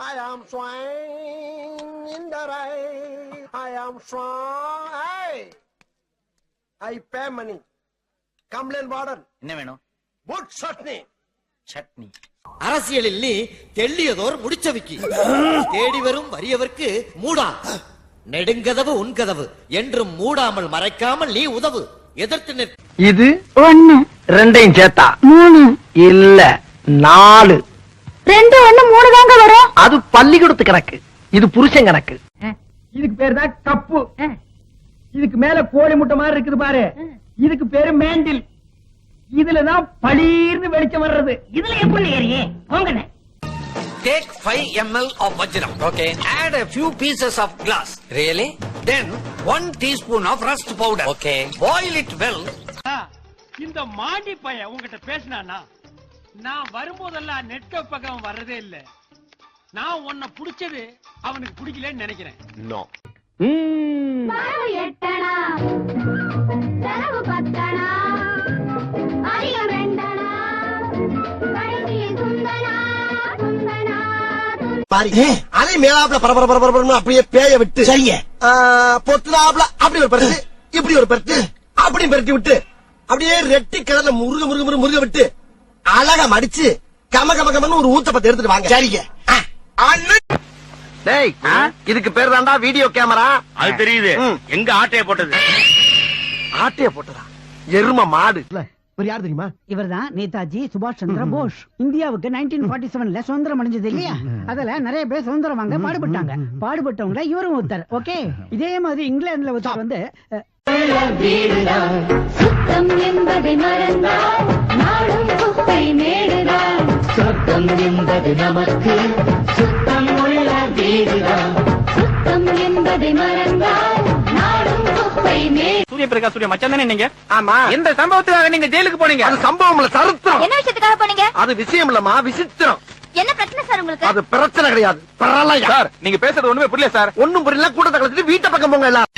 I am swine in the rain. I am swine. Hey, I pay money. Complain warden. என்ன வேணும்? Good chutney. Chutney. அரசியலில் நீ தெள்ளியதோர் முடிச்சவிக்கி தேடி வரும் வறியவர்க்கு மூடா நெடுங்கதவு உன்கதவு என்றும் மூடாமல் மறைக்காமல் நீ உதவு எதிர்த்து நிற்க. இது 1 2 சேர்த்தா 3 இல்ல 4 2 1 3 தாங்க வரும். அது பள்ளிக்கூடத்து கணக்கு, இது புருஷன் கணக்கு. இதுக்கு பேரு தான் கப்பு. இதுக்கு மேல கோழி முட்டை மாதிரி இருக்குது பாரு, இதுக்கு பேரு மேண்டில். இதுலதான் பளீர்னு வெளிச்சம் வர்றது. இதுல எப்படி ஏறியே போங்கண்ணே. Take 5 ml of vajram. Okay. Add a few pieces of glass. Really? Then 1 teaspoon of rust powder. Okay. Boil it well. இந்த மாண்டி பையன் உங்ககிட்ட பேசினானா, நான் வரும்போதெல்லாம் நெட்க பக்கம் வர்றதே இல்ல. நான் உன்னை புடிச்சது அவனுக்கு பிடிக்கலன்னு நினைக்கிறேன். No. வரவு 8 அணா, செலவு 10 அணா, அதிகம் 2 அணா, கடைசியில் துந்தனா துந்தனா. பாரு அலை மேலாப்ல பரபரன்னு அப்படியே பேய விட்டு சரியே பொத்துனாப்ல அப்படி ஒரு பருத்து இப்படி ஒரு பருத்து அப்படி பருத்தி விட்டு அப்படியே ரெட்டி கிழல முருக விட்டு அழகா மடிச்சு கமன்னு ஒரு ஊத்தப்பத்தை எடுத்துட்டு வாங்க. சரிங்க. டேய், இதுக்கு பேர் தான்டா வீடியோ கேமரா. அது தெரியுது. எங்க ஆட்டைய போட்டது? ஆட்டைய போட்டதா? எரும மாடு. இவர் யார் தெரியுமா? இவர்தான் நேதாஜி சுபாஷ் சந்திர போஸ். இந்தியாவுக்கு 1947 சுதந்திரம் அடைஞ்சது இல்லையா, அதுல நிறைய பேர் சுதந்திரம் வாங்க பாடுபட்டாங்க. பாடுபட்டவங்கள இவரும் ஒருத்தர். ஓகே, இதே மாதிரி இங்கிலாந்துல ஒருத்தர் வந்து சுத்தம் என்பதை மறந்தால் நாடும் குப்பை மேடுதான். சுத்தம் என்பது நமக்கு சுத்தம் உள்ள வீடுதான். சுத்தம் என்பதை மறந்தால் நாடும் குப்பை மேடு. சூரிய பிரகாஷ் சூரிய மச்சான் தானே நீங்க? ஆமா. எந்த சம்பவத்துக்காக நீங்க ஜெயிலுக்கு போனீங்க? அது சம்பவம் இல்ல, சரித்திரம். என்ன விஷயத்துக்காக போனீங்க? அது விஷயம் இல்லம்மா, விசித்திரம். என்ன பிரச்சனை சார் உங்களுக்கு? அது பிரச்சனை கிடையாது, பிரளயம். சார், நீங்க பேசுறது ஒண்ணுமே புரியல சார். ஒண்ணும் புரியல, கூட்டத்தை கலந்துட்டு வீட்டை பக்கம் போங்க எல்லாம்.